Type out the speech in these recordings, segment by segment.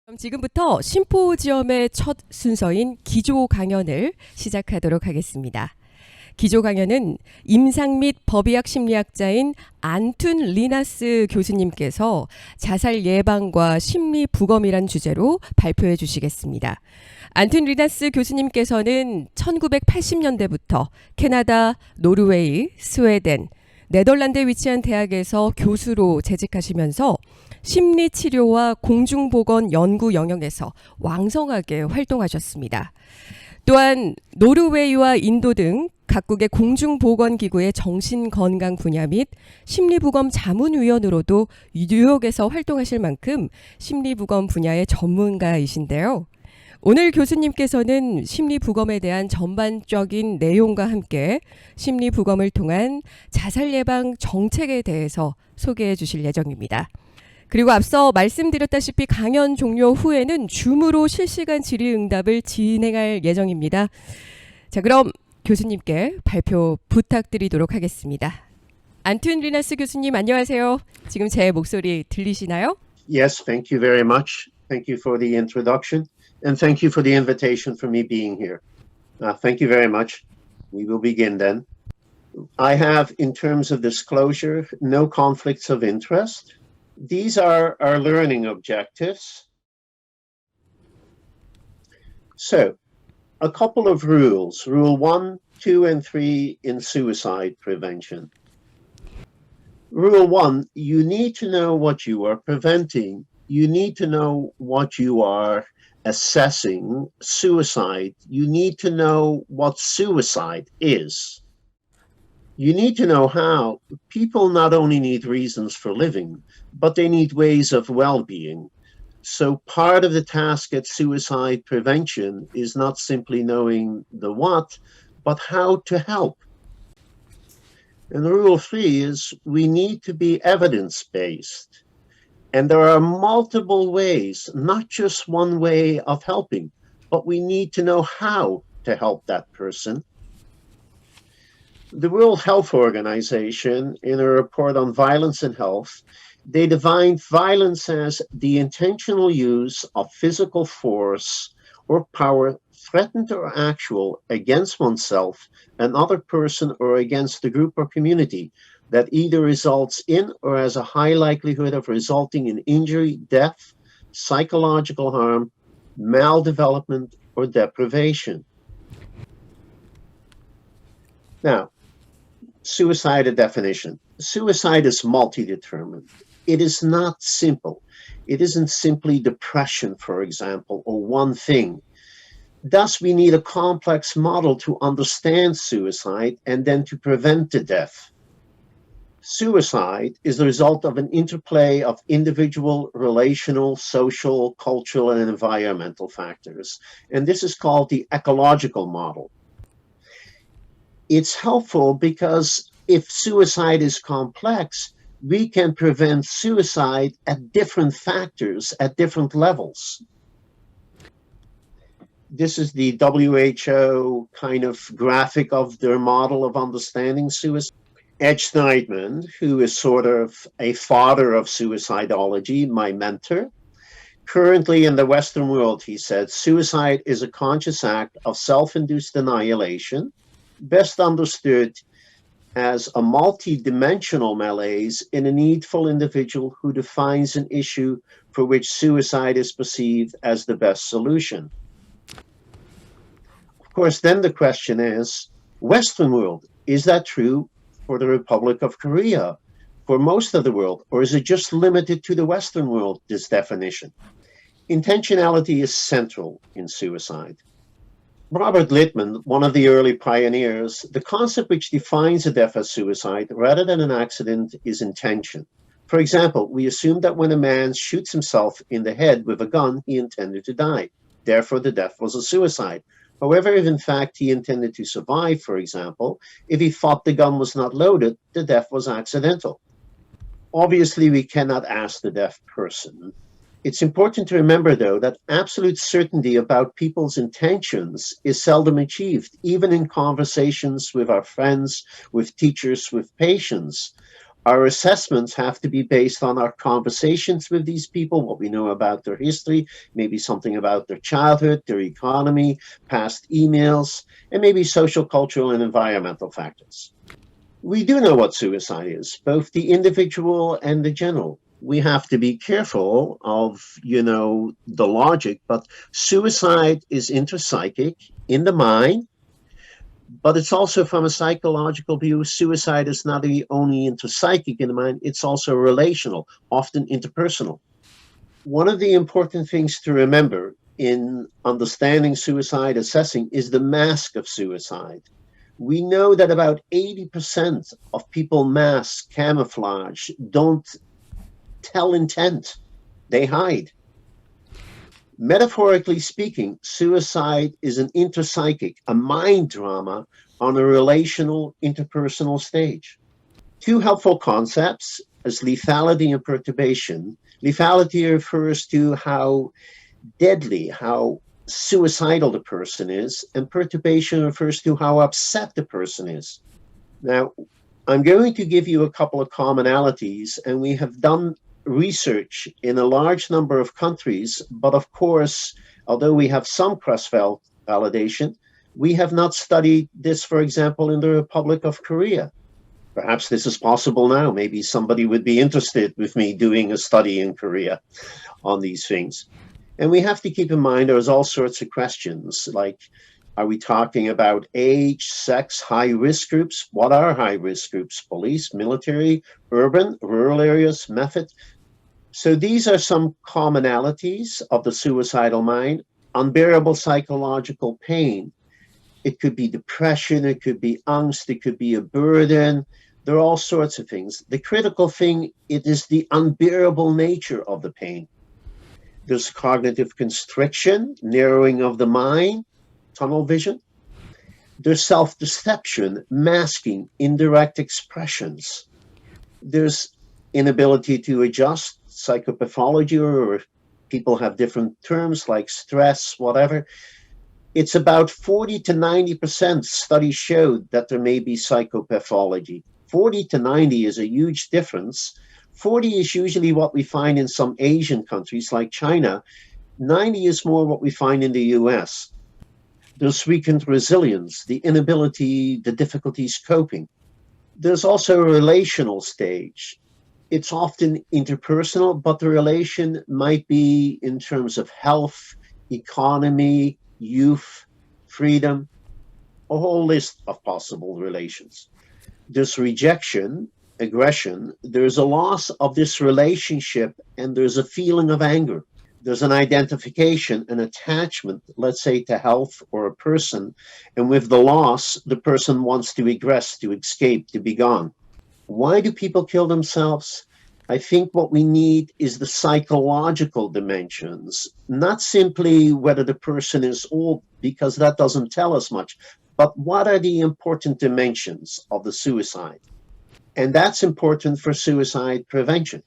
그럼 지금부터 심포지엄의 첫 순서인 기조강연을 시작하도록 하겠습니다. 기조강연은 임상 및 법의학 심리학자인 안툰 리나스 교수님께서 자살예방과 심리부검이란 주제로 발표해 주시겠습니다. 안툰 리나스 교수님께서는 1980년대부터 캐나다, 노르웨이, 스웨덴, 네덜란드에 위치한 대학에서 교수로 재직하시면서 심리치료와 공중보건 연구 영역에서 왕성하게 활동하셨습니다. 또한 노르웨이와 인도 등 각국의 공중보건기구의 정신건강 분야 및 심리부검 자문위원으로도 뉴욕에서 활동하실 만큼 심리부검 분야의 전문가이신데요. 오늘 교수님께서는 심리부검에 대한 전반적인 내용과 함께 심리부검을 통한 자살예방 정책에 대해서 소개해 주실 예정입니다. 그리고 앞서 말씀드렸다시피 강연 종료 후에는 줌으로 실시간 질의응답을 진행할 예정입니다. 자, 그럼 교수님께 발표 부탁드리도록 하겠습니다. 안툰 리나스 교수님 안녕하세요. 지금 제 목소리 들리시나요? Yes, thank you very much. Thank you for the introduction and thank you for the invitation for me being here. Thank you very much. We will begin then. I have, in terms of disclosure, no conflicts of interest. These are our learning objectives. So, a couple of rules. Rule 1, 2, and 3 in suicide prevention. Rule 1, you need to know what you are preventing. You need to know what you are assessing. Suicide, you need to know what suicide is. You need to know how. People not only need reasons for living, but they need ways of well-being. So part of the task at suicide prevention is not simply knowing the what, but how to help. And rule 3 is we need to be evidence-based. And there are multiple ways, not just one way of helping, but we need to know how to help that person. The World Health Organization, in a report on violence and health, they defined violence as the intentional use of physical force or power, threatened or actual, against oneself, another person, or against the group or community that either results in or has a high likelihood of resulting in injury, death, psychological harm, maldevelopment, or deprivation. Now, suicide, a definition. Suicide is multi-determined. It is not simple. It isn't simply depression, for example, or one thing. Thus, we need a complex model to understand suicide and then to prevent the death. Suicide is the result of an interplay of individual, relational, social, cultural, and environmental factors. And this is called the ecological model. It's helpful because if suicide is complex, we can prevent suicide at different factors, at different levels. This is the WHO kind of graphic of their model of understanding suicide. Ed Schneidman, who is sort of a father of suicidology, my mentor, currently in the Western world, he said, suicide is a conscious act of self-induced annihilation, best understood as a multi-dimensional malaise in a needful individual who defines an issue for which suicide is perceived as the best solution. Of course, then the question is, Western world, is that true for the Republic of Korea, for most of the world, or is it just limited to the Western world, this definition? Intentionality is central in suicide. Robert Littman, one of the early pioneers, the concept which defines a death as suicide rather than an accident is intention. For example, we assume that when a man shoots himself in the head with a gun, he intended to die. Therefore, the death was a suicide. However, if in fact he intended to survive, for example, if he thought the gun was not loaded, the death was accidental. Obviously, we cannot ask the deaf person. It's important to remember, though, that absolute certainty about people's intentions is seldom achieved, even in conversations with our friends, with teachers, with patients. Our assessments have to be based on our conversations with these people, what we know about their history, maybe something about their childhood, their economy, past emails, and maybe social, cultural, and environmental factors. We do know what suicide is, both the individual and the general. We have to be careful of, the logic, but suicide is interpsychic in the mind, but it's also from a psychological view. Suicide is not only interpsychic in the mind, it's also relational, often interpersonal. One of the important things to remember in understanding suicide assessing is the mask of suicide. We know that about 80% of people mask, camouflage, don't tell intent, they hide. Metaphorically speaking, suicide is an interpsychic, a mind drama on a relational, interpersonal stage. Two helpful concepts as lethality and perturbation. Lethality refers to how deadly, how suicidal the person is, and perturbation refers to how upset the person is. Now, I'm going to give you a couple of commonalities, and we have done research in a large number of countries, but of course, although we have some cross-validation, we have not studied this, for example, in the Republic of Korea. Perhaps this is possible now. Maybe somebody would be interested with me doing a study in Korea on these things. And we have to keep in mind there's all sorts of questions, like, are we talking about age, sex, high-risk groups? What are high-risk groups? Police, military, urban, rural areas, method? So these are some commonalities of the suicidal mind. Unbearable psychological pain. It could be depression, it could be angst, it could be a burden. There are all sorts of things. The critical thing, it is the unbearable nature of the pain. There's cognitive constriction, narrowing of the mind, tunnel vision. There's self-deception, masking, indirect expressions. There's inability to adjust, psychopathology, or people have different terms like stress, whatever. It's about 40 to 90% studies showed that there may be psychopathology. 40 to 90 is a huge difference. 40 is usually what we find in some Asian countries like China. 90 is more what we find in the US. There's weakened resilience, the inability, the difficulties coping. There's also a relational stage. It's often interpersonal, but the relation might be in terms of health, economy, youth, freedom, a whole list of possible relations. There's rejection, aggression, there's a loss of this relationship, and there's a feeling of anger. There's an identification, an attachment, let's say, to health or a person, and with the loss, the person wants to egress, to escape, to be gone. Why do people kill themselves? I think what we need is the psychological dimensions, not simply whether the person is old, because that doesn't tell us much, but what are the important dimensions of the suicide? And that's important for suicide prevention.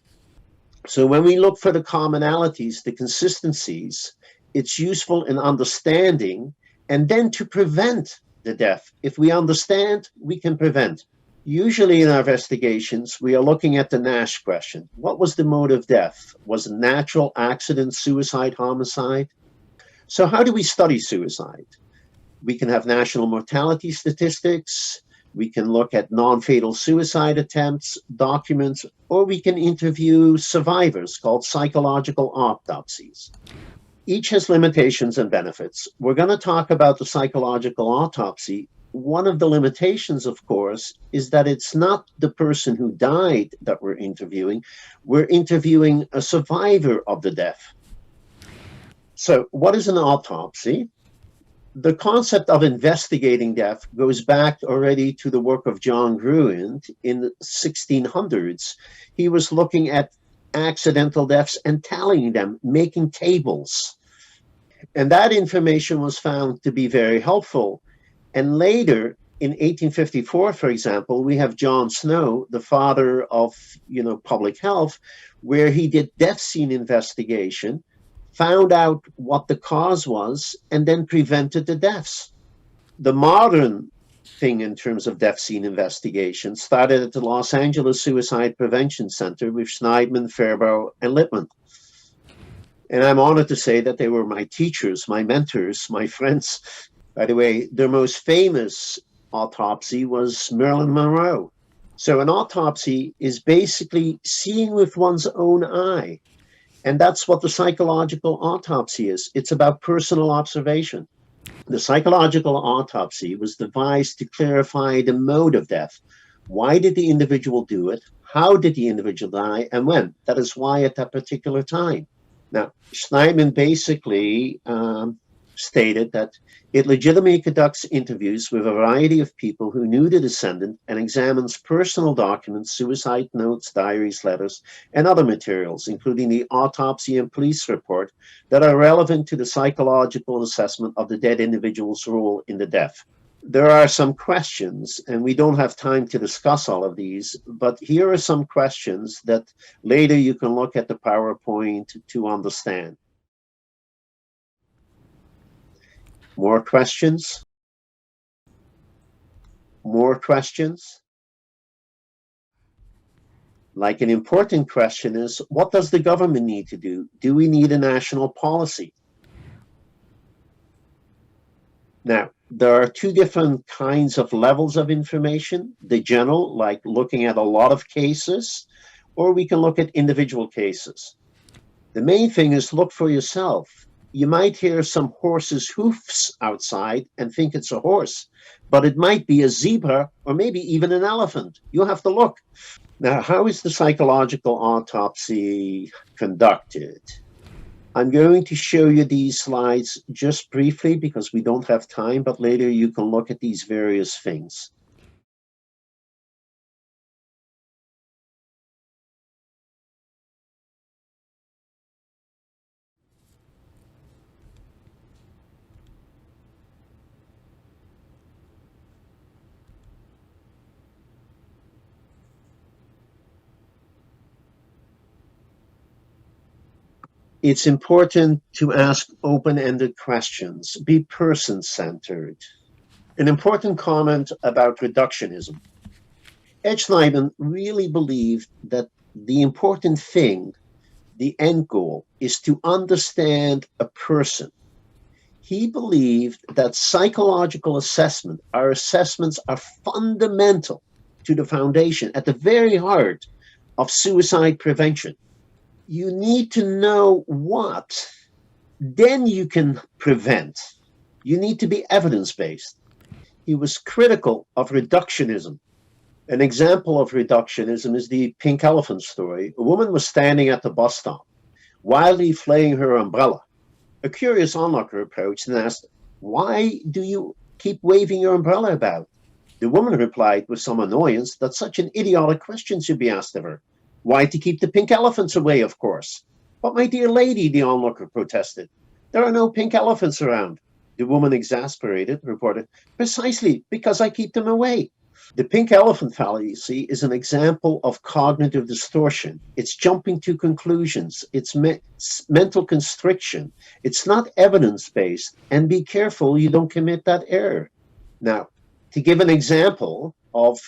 So when we look for the commonalities, the consistencies, it's useful in understanding and then to prevent the death. If we understand, we can prevent. Usually in our investigations, we are looking at the Nash question. What was the mode of death? Was it natural, accident, suicide, homicide? So how do we study suicide? We can have national mortality statistics. We can look at non-fatal suicide attempts, documents, or we can interview survivors called psychological autopsies. Each has limitations and benefits. We're going to talk about the psychological autopsy. One of the limitations, of course, is that it's not the person who died that we're interviewing. We're interviewing a survivor of the death. So what is an autopsy? The concept of investigating death goes back already to the work of John Gruen in the 1600s. He was looking at accidental deaths and tallying them, making tables. And that information was found to be very helpful. And later, in 1854, for example, we have John Snow, the father of public health, where he did death scene investigation, found out what the cause was, and then prevented the deaths. The modern thing in terms of death scene investigation started at the Los Angeles Suicide Prevention Center with Schneidman, Fairbaugh, and Lippman. And I'm honored to say that they were my teachers, my mentors, my friends. By the way, their most famous autopsy was Marilyn Monroe. So an autopsy is basically seeing with one's own eye. And that's what the psychological autopsy is. It's about personal observation. The psychological autopsy was devised to clarify the mode of death. Why did the individual do it? How did the individual die? And when? That is why at that particular time. Now, Schneidman basically stated that it legitimately conducts interviews with a variety of people who knew the descendant and examines personal documents, suicide notes, diaries, letters, and other materials, including the autopsy and police report, that are relevant to the psychological assessment of the dead individual's role in the death. There are some questions, and we don't have time to discuss all of these, but here are some questions that later you can look at the PowerPoint to understand. More questions? More questions? Like an important question is, what does the government need to do? Do we need a national policy? Now, there are two different kinds of levels of information. The general, like looking at a lot of cases, or we can look at individual cases. The main thing is look for yourself. You might hear some horse's hoofs outside and think it's a horse, but it might be a zebra or maybe even an elephant. You have to look. Now, how is the psychological autopsy conducted? I'm going to show you these slides just briefly because we don't have time, but later you can look at these various things. It's important to ask open-ended questions, be person-centered. An important comment about reductionism. Ed Schneidman really believed that the important thing, the end goal, is to understand a person. He believed that psychological assessment, our assessments are fundamental to the foundation, at the very heart of suicide prevention. You need to know what, then you can prevent. You need to be evidence-based. He was critical of reductionism. An example of reductionism is the pink elephant story. A woman was standing at the bus stop, wildly flaying her umbrella. A curious onlooker approached and asked, "Why do you keep waving your umbrella about?" The woman replied with some annoyance that such an idiotic question should be asked of her. Why, to keep the pink elephants away, of course. But my dear lady, the onlooker protested, there are no pink elephants around. The woman, exasperated, reported, "Precisely because I keep them away." The pink elephant fallacy is an example of cognitive distortion. It's jumping to conclusions. It's mental constriction. It's not evidence-based. And be careful you don't commit that error. Now, to give an example of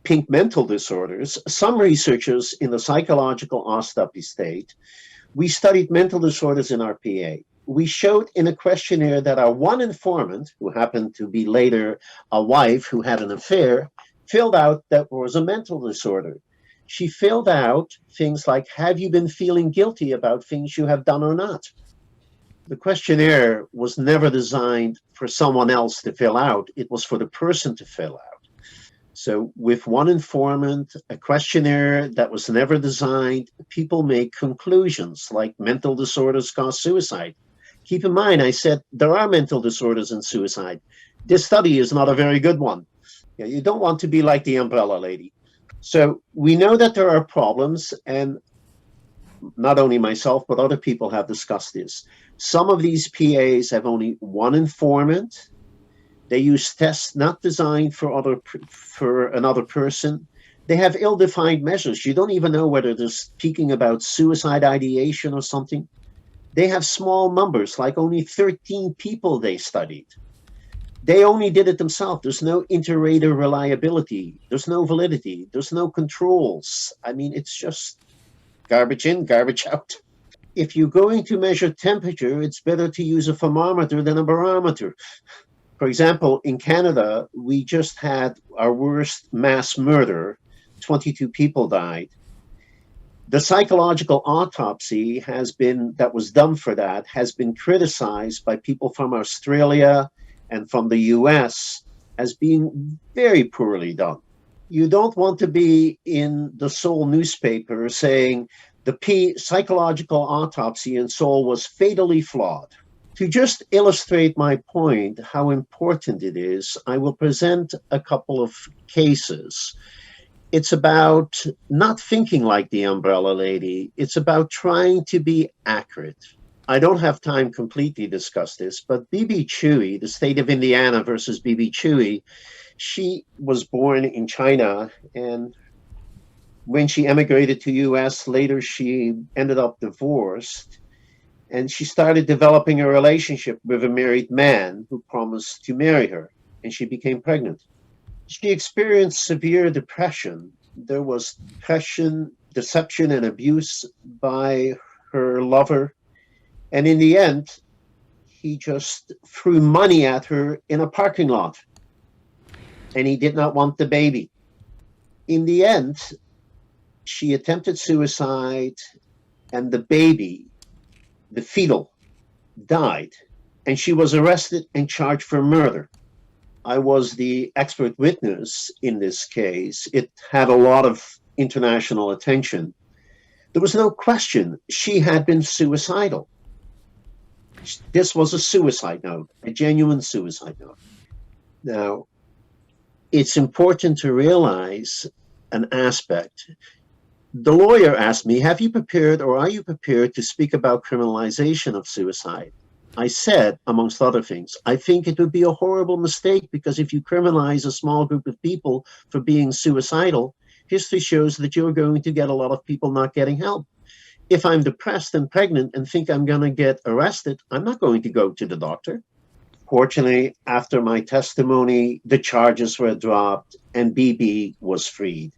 pink mental disorders, some researchers in the psychological autopsy state, we studied mental disorders in our PA. We showed in a questionnaire that our one informant, who happened to be later a wife who had an affair, filled out that there was a mental disorder. She filled out things like, have you been feeling guilty about things you have done or not? The questionnaire was never designed for someone else to fill out. It was for the person to fill out. So with one informant, a questionnaire that was never designed, people make conclusions like mental disorders cause suicide. Keep in mind, I said there are mental disorders in suicide. This study is not a very good one. You don't want to be like the umbrella lady. So we know that there are problems, and not only myself, but other people have discussed this. Some of these PAs have only one informant. They use tests not designed for another person. They have ill-defined measures. You don't even know whether they're speaking about suicide ideation or something. They have small numbers, like only 13 people they studied. They only did it themselves. There's no inter-rater reliability. There's no validity. There's no controls. I mean, it's just garbage in, garbage out. If you're going to measure temperature, it's better to use a thermometer than a barometer. For example, in Canada, we just had our worst mass murder. 22 people died. The psychological autopsy that was done for that has been criticized by people from Australia and from the US as being very poorly done. You don't want to be in the Seoul newspaper saying the psychological autopsy in Seoul was fatally flawed. To just illustrate my point, how important it is, I will present a couple of cases. It's about not thinking like the umbrella lady. It's about trying to be accurate. I don't have time to completely discuss this, but B.B. Chewy, the state of Indiana versus B.B. Chewy, she was born in China, and when she emigrated to U.S., later she ended up divorced, and she started developing a relationship with a married man who promised to marry her, and she became pregnant. She experienced severe depression. There was depression, deception, and abuse by her lover. And in the end, he just threw money at her in a parking lot. And he did not want the baby. In the end, she attempted suicide, and the baby, the fetal, died. And she was arrested and charged for murder. I was the expert witness in this case. It had a lot of international attention. There was no question she had been suicidal. This was a suicide note, a genuine suicide note. Now, it's important to realize an aspect. The lawyer asked me, have you prepared or are you prepared to speak about criminalization of suicide? I said, amongst other things, I think it would be a horrible mistake because if you criminalize a small group of people for being suicidal, history shows that you're going to get a lot of people not getting help. If I'm depressed and pregnant and think I'm going to get arrested, I'm not going to go to the doctor. Fortunately, after my testimony, the charges were dropped and BB was freed.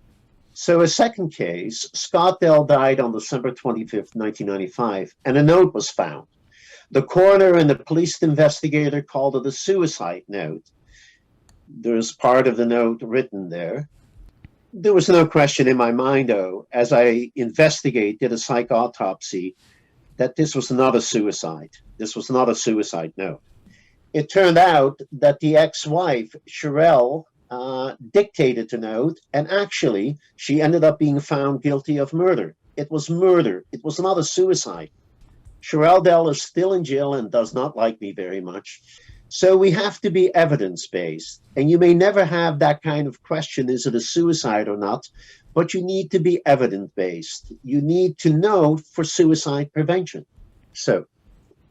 So a second case, Scott Dell died on December 25th, 1995, and a note was found. The coroner and the police investigator called it a suicide note. There's part of the note written there. There was no question in my mind, though, as I did a psych autopsy, that this was not a suicide. This was not a suicide note. It turned out that the ex-wife, Sherelle, dictated the note, and actually, she ended up being found guilty of murder. It was murder. It was not a suicide. Sherelle Dell is still in jail and does not like me very much. So we have to be evidence-based. And you may never have that kind of question, is it a suicide or not? But you need to be evidence-based. You need to know for suicide prevention. So,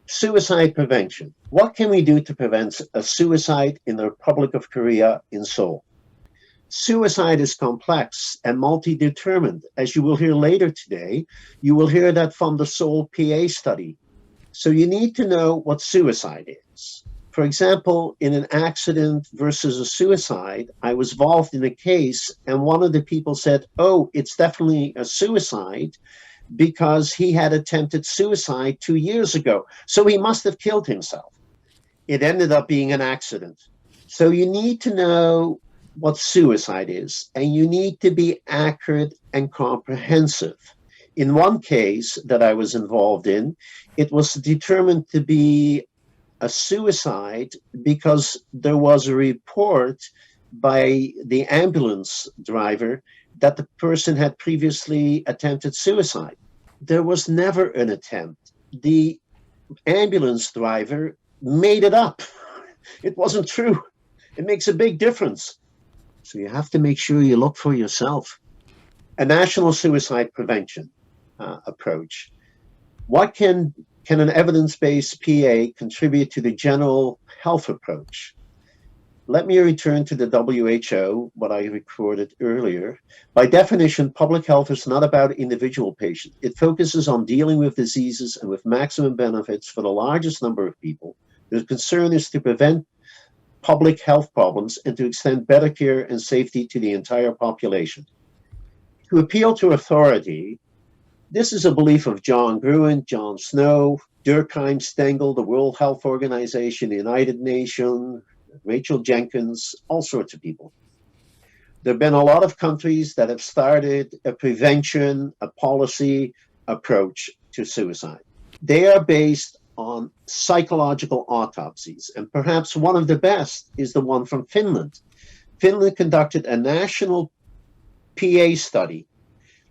suicide prevention. What can we do to prevent a suicide in the Republic of Korea in Seoul? Suicide is complex and multi-determined. As you will hear later today, you will hear that from the Seoul PA study. So you need to know what suicide is. For example, in an accident versus a suicide, I was involved in a case and one of the people said, oh, it's definitely a suicide because he had attempted suicide 2 years ago. So he must have killed himself. It ended up being an accident. So you need to know what suicide is, and you need to be accurate and comprehensive. In one case that I was involved in, it was determined to be a suicide because there was a report by the ambulance driver that the person had previously attempted suicide. There was never an attempt. The ambulance driver made it up. It wasn't true. It makes a big difference. So you have to make sure you look for yourself. A national suicide prevention approach. What can an evidence-based PA contribute to the general health approach? Let me return to the WHO, what I recorded earlier. By definition, public health is not about individual patients. It focuses on dealing with diseases and with maximum benefits for the largest number of people. The concern is to prevent public health problems and to extend better care and safety to the entire population. To appeal to authority, this is a belief of John Gruen, John Snow, Durkheim, Stengel, the World Health Organization, the United Nations, Rachel Jenkins, all sorts of people. There have been a lot of countries that have started a prevention, a policy approach to suicide. They are based on psychological autopsies, and perhaps one of the best is the one from Finland. Finland conducted a national PA study.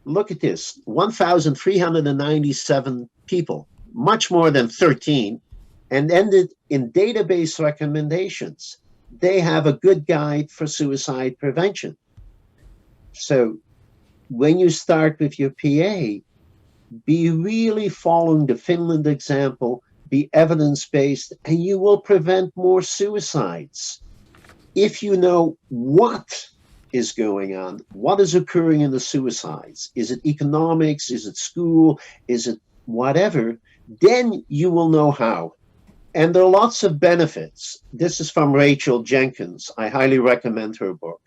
Look at this, 1,397 people, much more than 13, and ended in database recommendations. They have a good guide for suicide prevention. So when you start with your PA, be really following the Finland example, be evidence-based, and you will prevent more suicides. If you know what is going on, what is occurring in the suicides, is it economics, is it school, is it whatever, then you will know how. And there are lots of benefits. This is from Rachel Jenkins. I highly recommend her book.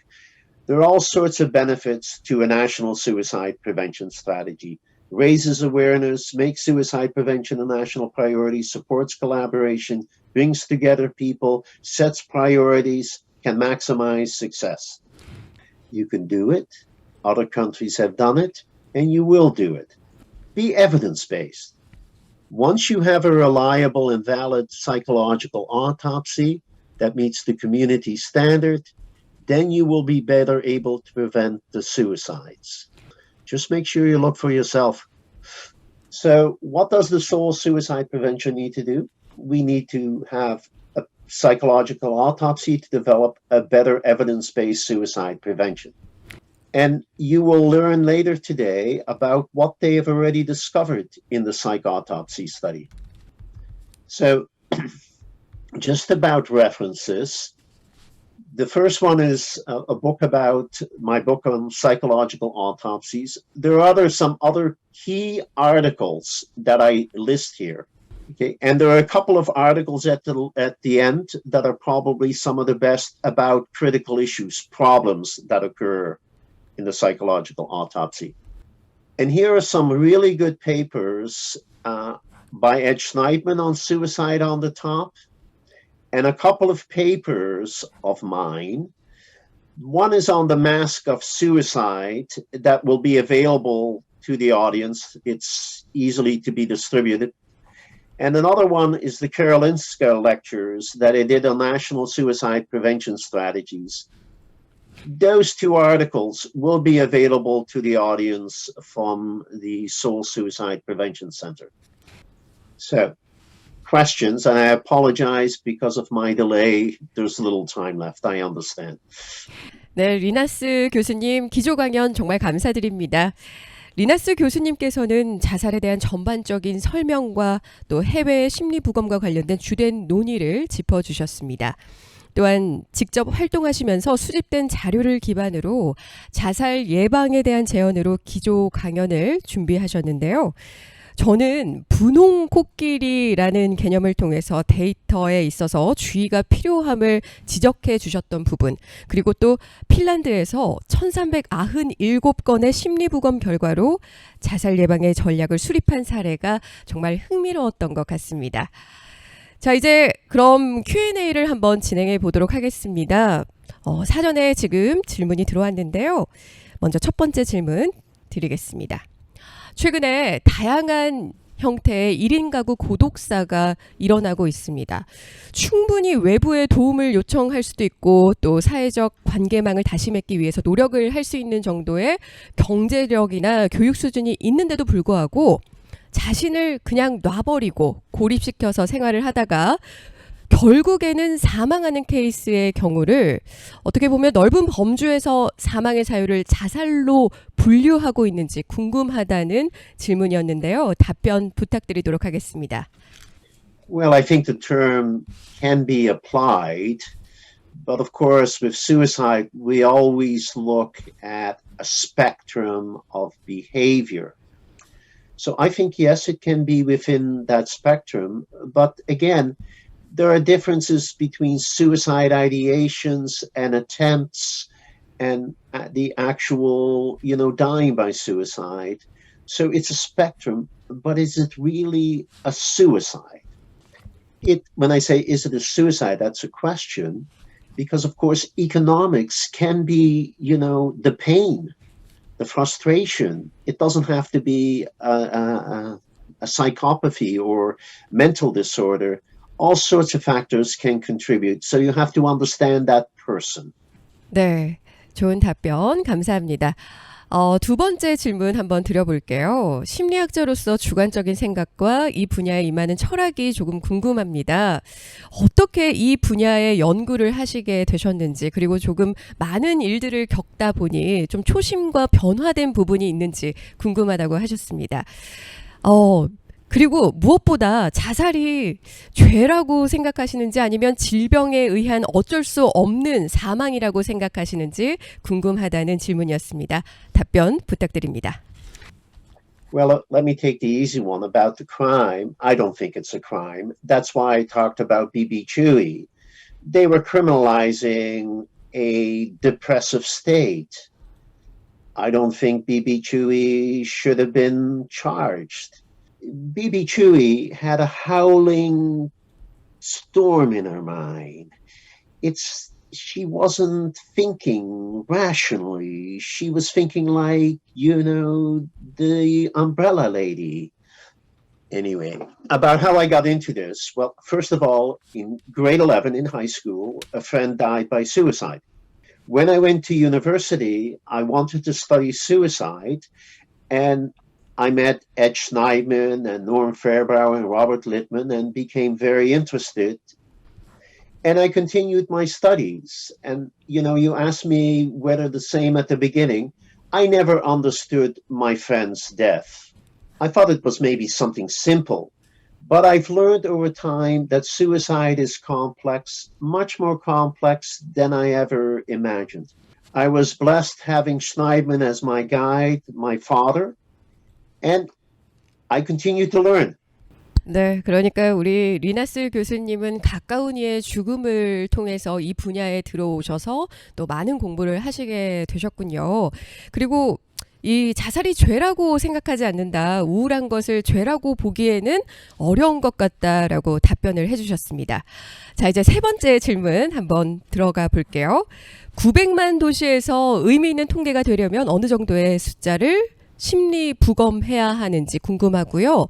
There are all sorts of benefits to a national suicide prevention strategy. Raises awareness, makes suicide prevention a national priority, supports collaboration, brings together people, sets priorities, can maximize success. You can do it. Other countries have done it, and you will do it. Be evidence-based. Once you have a reliable and valid psychological autopsy that meets the community standard, then you will be better able to prevent the suicides. Just make sure you look for yourself. So what does the Seoul suicide prevention need to do? We need to have a psychological autopsy to develop a better evidence-based suicide prevention. And you will learn later today about what they have already discovered in the psych autopsy study. So just about references. The first one is a book about my book on psychological autopsies. There are some other key articles that I list here. Okay, and there are a couple of articles at the end that are probably some of the best about critical issues, problems that occur in the psychological autopsy. And here are some really good papers by Ed Schneidman on suicide on the top, and a couple of papers of mine. One is on the mask of suicide that will be available to the audience. It's easily to be distributed. And another one is the Karolinska lectures that I did on national suicide prevention strategies. Those two articles will be available to the audience from the Seoul Suicide Prevention Center. So, questions, and I apologize because of my delay. There's little time left. I understand. 네, 리나스 교수님 기조강연 정말 감사드립니다. 리나스 교수님께서는 자살에 대한 전반적인 설명과 또 해외 심리부검과 관련된 주된 논의를 짚어주셨습니다. 또한 직접 활동하시면서 수집된 자료를 기반으로 자살 예방에 대한 제언으로 기조 강연을 준비하셨는데요. 저는 분홍 코끼리라는 개념을 통해서 데이터에 있어서 주의가 필요함을 지적해 주셨던 부분, 그리고 또 핀란드에서 1397건의 심리부검 결과로 자살 예방의 전략을 수립한 사례가 정말 흥미로웠던 것 같습니다. 자, 이제 그럼 Q&A를 한번 진행해 보도록 하겠습니다. 사전에 지금 질문이 들어왔는데요. 먼저 첫 번째 질문 드리겠습니다. 최근에 다양한 형태의 1인 가구 고독사가 일어나고 있습니다. 충분히 외부의 도움을 요청할 수도 있고 또 사회적 관계망을 다시 맺기 위해서 노력을 할 수 있는 정도의 경제력이나 교육 수준이 있는데도 불구하고 자신을 그냥 놔버리고 고립시켜서 생활을 하다가 결국에는 사망하는 케이스의 경우를 어떻게 보면 넓은 범주에서 사망의 사유를 자살로 분류하고 있는지 궁금하다는 질문이었는데요. 답변 부탁드리도록 하겠습니다. Well, I think the term can be applied, but of course with suicide we always look at a spectrum of behavior. So I think yes, it can be within that spectrum, but again, there are differences between suicide ideations and attempts and the actual, dying by suicide. So it's a spectrum, but is it really a suicide? When I say, is it a suicide, that's a question, because of course, economics can be, the pain, the frustration. It doesn't have to be a psychopathy or mental disorder. All sorts of factors can contribute. So you have to understand that person. 네, 좋은 답변 감사합니다. 두 번째 질문 한번 드려볼게요. 심리학자로서 주관적인 생각과 이 분야에 임하는 철학이 조금 궁금합니다. 어떻게 이 분야의 연구를 하시게 되셨는지, 그리고 조금 많은 일들을 겪다 보니 좀 초심과 변화된 부분이 있는지 궁금하다고 하셨습니다. 그리고 무엇보다 자살이 죄라고 생각하시는지 아니면 질병에 의한 어쩔 수 없는 사망이라고 생각하시는지 궁금하다는 질문이었습니다. 답변 부탁드립니다. Well, let me take the easy one about the crime. I don't think it's a crime. That's why I talked about B.B. Chewy. They were criminalizing a depressive state. I don't think B.B. Chewy should have been charged. B.B. Chewy had a howling storm in her mind. She wasn't thinking rationally. She was thinking like, the umbrella lady. Anyway, about how I got into this. Well, first of all, in grade 11 in high school, a friend died by suicide. When I went to university, I wanted to study suicide, and I met Ed Schneidman and Norm Fairbrauer and Robert Littman and became very interested. And I continued my studies. And, you asked me whether the same at the beginning. I never understood my friend's death. I thought it was maybe something simple. But I've learned over time that suicide is complex, much more complex than I ever imagined. I was blessed having Schneidman as my guide, my father. And I continue to learn. 네, 그러니까 우리 리나스 교수님은 가까운 이의 죽음을 통해서 이 분야에 들어오셔서 또 많은 공부를 하시게 되셨군요. 그리고 이 자살이 죄라고 생각하지 않는다, 우울한 것을 죄라고 보기에는 어려운 것 같다라고 답변을 해주셨습니다. 자, 이제 세 번째 질문 한번 들어가 볼게요. 900만 도시에서 의미 있는 통계가 되려면 어느 정도의 숫자를 심리부검해야 하는지 궁금하고요.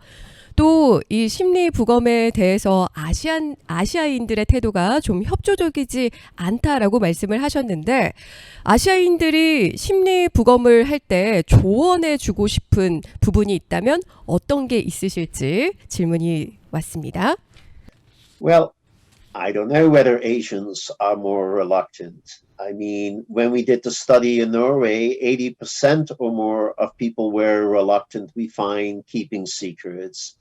또 이 심리부검에 대해서 아시아인들의 태도가 좀 협조적이지 않다라고 말씀을 하셨는데, 아시아인들이 심리부검을 할 때 조언해주고 싶은 부분이 있다면 어떤 게 있으실지 질문이 왔습니다. Well, I don't know whether Asians are more reluctant. I mean, when we did the study in Norway, 80% or more of people were reluctant, we find, keeping secrets.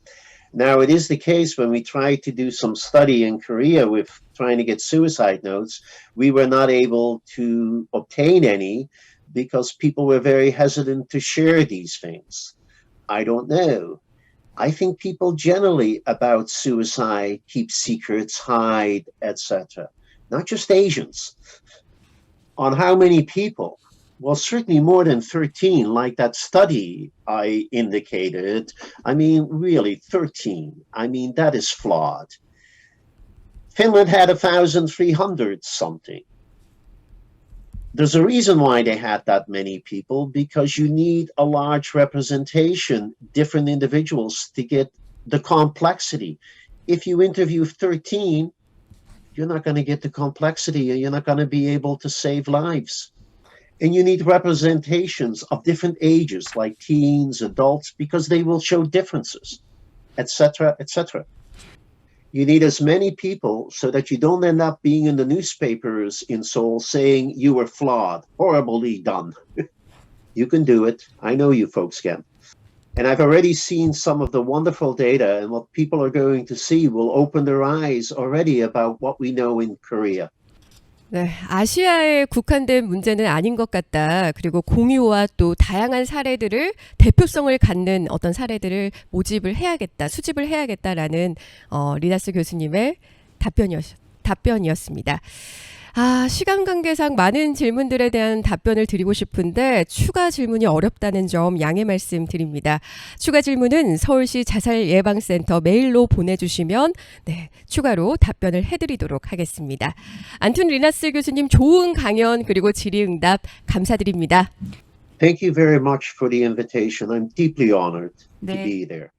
Now, it is the case when we tried to do some study in Korea with trying to get suicide notes, we were not able to obtain any because people were very hesitant to share these things. I don't know. I think people generally about suicide keep secrets, hide, etc. Not just Asians. On how many people? Well, certainly more than 13, like that study I indicated. I mean, really, 13. I mean, that is flawed. Finland had 1,300 something. There's a reason why they had that many people, because you need a large representation, different individuals to get the complexity. If you interview 13, you're not going to get the complexity and you're not going to be able to save lives. And you need representations of different ages, like teens, adults, because they will show differences, etc., etc. You need as many people so that you don't end up being in the newspapers in Seoul saying you were flawed, horribly done. You can do it. I know you folks can. And I've already seen some of the wonderful data, and what people are going to see will open their eyes already about what we know in Korea. 네, 아시아에 국한된 문제는 아닌 것 같다. 그리고 공유와 또 다양한 사례들을, 대표성을 갖는 어떤 사례들을 모집을 해야겠다, 수집을 해야겠다라는 리나스 교수님의 답변이었습니다. 시간 관계상 많은 질문들에 대한 답변을 드리고 싶은데 추가 질문이 어렵다는 점 양해 말씀드립니다. 추가 질문은 서울시 자살예방센터 메일로 보내주시면 추가로 답변을 해드리도록 하겠습니다. 안툰 리나스 교수님 좋은 강연 그리고 질의응답 감사드립니다. Thank you very much for the invitation. I'm deeply honored to 네. be there.